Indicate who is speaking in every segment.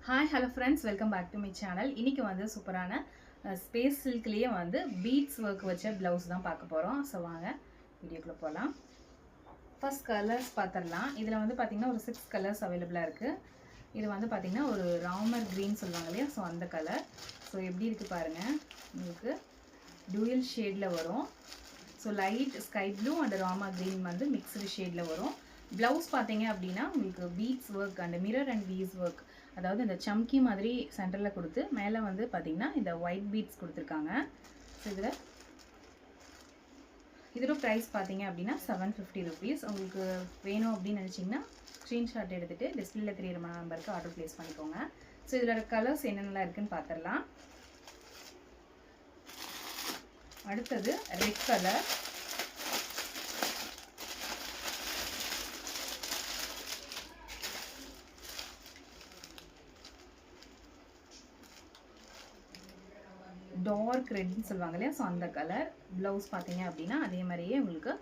Speaker 1: Hi hello friends, welcome back to my channel. இன்றைக்கி வந்து சூப்பரான ஸ்பேஸ் சில்க்லேயே வந்து பீட்ஸ் ஒர்க் வச்ச ப்ளவுஸ் தான் பார்க்க போகிறோம். ஸோ வாங்க வீடியோக்குள்ளே போகலாம். ஃபர்ஸ்ட் கலர்ஸ் பார்த்துடலாம். இதில் வந்து பார்த்திங்கன்னா ஒரு 6 கலர்ஸ் அவைலபிளாக இருக்குது. இது வந்து பார்த்திங்கன்னா ஒரு ராமர் க்ரீன் சொல்லுவாங்க இல்லையா, ஸோ அந்த கலர். ஸோ எப்படி இருக்குது பாருங்கள், உங்களுக்கு டூயல் ஷேடில் வரும். So light sky blue and ராமர் க்ரீன் வந்து மிக்ஸ்டு ஷேடில் வரும். ப்ளவுஸ் பார்த்தீங்க அப்படின்னா உங்களுக்கு beads work and mirror and வீஸ் ஒர்க், அதாவது இந்த சம்கி மாதிரி சென்டரில் கொடுத்து மேலே வந்து பார்த்திங்கன்னா இந்த ஒயிட் பீட்ஸ் கொடுத்துருக்காங்க. ஸோ இதோட ப்ரைஸ் பார்த்தீங்க அப்படின்னா 750 rupees. உங்களுக்கு வேணும் அப்படின்னு நினச்சிங்கன்னா ஸ்க்ரீன்ஷாட் எடுத்துகிட்டு டிஸ்பிளேல தெரியிற நம்பருக்கு ஆர்டர் ப்ளேஸ் பண்ணிக்கோங்க. ஸோ இதில் கலர்ஸ் என்னென்னலாம் இருக்குதுன்னு பார்த்துடலாம். அடுத்தது ரெட் கலர், டார்க் ரெட்னு சொல்லுவாங்க இல்லையா, ஸோ அந்த கலர். ப்ளவுஸ் பார்த்தீங்க அப்படின்னா அதே மாதிரியே உங்களுக்கு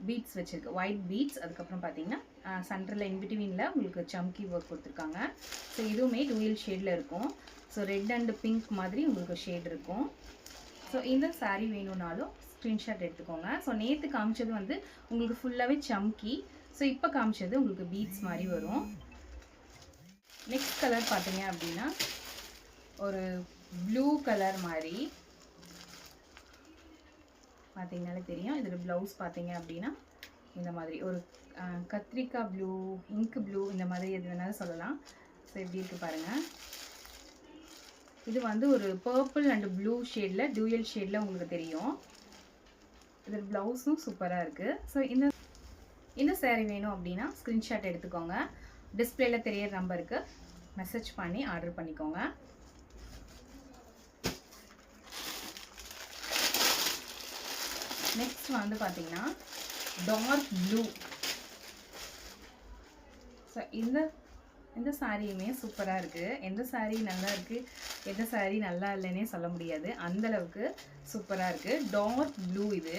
Speaker 1: பீட்ஸ் வச்சுருக்கு, ஒயிட் பீட்ஸ். அதுக்கப்புறம் பார்த்தீங்கன்னா சென்டரில் இன்பிட்வீனில் உங்களுக்கு சம்கி ஒர்க் கொடுத்துருக்காங்க. ஸோ இதுவுமே டூயல் ஷேடில் இருக்கும். ஸோ ரெட் அண்ட் பிங்க் மாதிரி உங்களுக்கு ஷேட் இருக்கும். ஸோ இந்த சாரீ வேணும்னாலும் ஸ்க்ரீன்ஷாட் எடுத்துக்கோங்க. ஸோ நேற்று காமிச்சது வந்து உங்களுக்கு ஃபுல்லாகவே சம்கி, ஸோ இப்போ காமிச்சது உங்களுக்கு பீட்ஸ் மாதிரி வரும். நெக்ஸ்ட் கலர் பார்த்தீங்க அப்படின்னா ஒரு ப்ளூ கலர் மாதிரி பார்த்தீங்கனாலே தெரியும். இதில் ப்ளவுஸ் பார்த்தீங்க அப்படின்னா இந்த மாதிரி ஒரு கத்திரிக்காய் ப்ளூ, இங்க் ப்ளூ, இந்த மாதிரி எது வேணாலும் சொல்லலாம். ஸோ எப்படி இருக்குது பாருங்கள். இது வந்து ஒரு பர்பிள் அண்ட் ப்ளூ ஷேடில் டூயல் ஷேடில் உங்களுக்கு தெரியும். இதில் ப்ளவுஸும் சூப்பராக இருக்குது. ஸோ இந்த சேரீ வேணும் அப்படின்னா ஸ்க்ரீன்ஷாட் எடுத்துக்கோங்க. டிஸ்பிளேல தெரியிற நம்பருக்கு மெசேஜ் பண்ணி ஆர்டர் பண்ணிக்கோங்க. நெக்ஸ்ட் வந்து பார்த்தீங்கன்னா டார்க் ப்ளூ. ஸோ இந்த சாரியுமே சூப்பராக இருக்குது. எந்த சாரீ நல்லா இருக்குது, எந்த சாரீ நல்லா இல்லைன்னே சொல்ல முடியாது, அந்தளவுக்கு சூப்பராக இருக்குது. டார்க் ப்ளூ இது.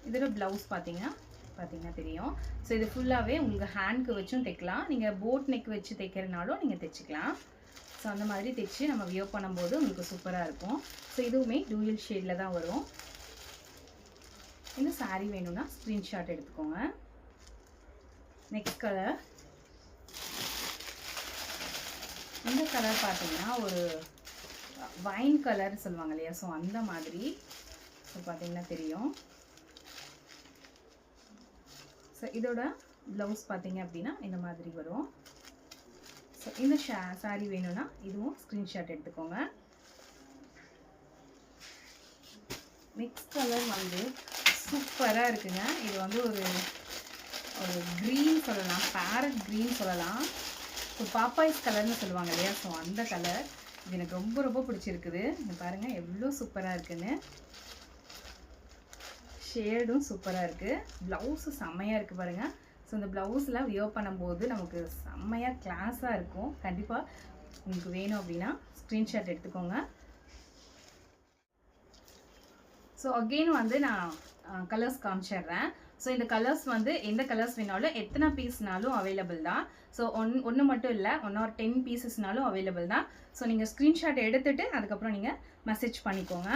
Speaker 1: இதோட ப்ளவுஸ் பார்த்தீங்கன்னா தெரியும். ஸோ இது ஃபுல்லாகவே உங்களுக்கு ஹேண்ட்க்கு வச்சும் தைக்கலாம், நீங்கள் போட் நெக் வச்சு தைக்கிறனாலும் நீங்கள் தைச்சிக்கலாம். ஸோ அந்த மாதிரி தைச்சி நம்ம வியர் பண்ணும்போது உங்களுக்கு சூப்பராக இருக்கும். ஸோ இதுவுமே டூயல் ஷேடில் தான் வரும். இந்த சாரீ வேணும்னா ஸ்க்ரீன்ஷாட் எடுத்துக்கோங்க. நெக்ஸ்ட் கலர், இந்த கலர் பார்த்தீங்கன்னா ஒரு வைன் கலர் சொல்லுவாங்க இல்லையா, ஸோ அந்த மாதிரி. ஸோ பார்த்தீங்கன்னா தெரியும். ஸோ இதோட ப்ளவுஸ் பார்த்தீங்க அப்படின்னா இந்த மாதிரி வரும். ஸோ இந்த சாரீ வேணும்னா இதுவும் ஸ்க்ரீன்ஷாட் எடுத்துக்கோங்க. நெக்ஸ்ட் கலர் வந்து சூப்பராக இருக்குங்க. இது வந்து ஒரு க்ரீன் சொல்லலாம், பேரட் க்ரீன் சொல்லலாம். ஸோ பாப்பாய்ஸ் கலர்னு சொல்லுவாங்க இல்லையா, ஸோ அந்த கலர் இது எனக்கு ரொம்ப பிடிச்சிருக்குது. இங்கே பாருங்கள் எவ்வளோ சூப்பராக இருக்குன்னு. ஷேடும் சூப்பராக இருக்குது. ப்ளவுஸு செம்மையாக இருக்குது பாருங்கள். ஸோ இந்த ப்ளவுஸ்லாம் வியர் பண்ணும்போது நமக்கு செம்மையாக கிளாஸாக இருக்கும். கண்டிப்பாக உங்களுக்கு வேணும் அப்படின்னா ஸ்க்ரீன்ஷாட் எடுத்துக்கோங்க. ஸோ அகெயின் வந்து நான் கலர்ஸ் காமிச்சிடுறேன். ஸோ இந்த கலர்ஸ் வந்து எந்த கலர்ஸ் வேணாலும் எத்தனை பீஸ்னாலும் அவைலபிள் தான். ஸோ ஒன்று மட்டும் இல்லை, 1 or 10 பீசஸ்னாலும் அவைலபிள் தான். ஸோ நீங்கள் ஸ்க்ரீன்ஷாட் எடுத்துகிட்டு அதுக்கப்புறம் நீங்கள் மெசேஜ் பண்ணிக்கோங்க.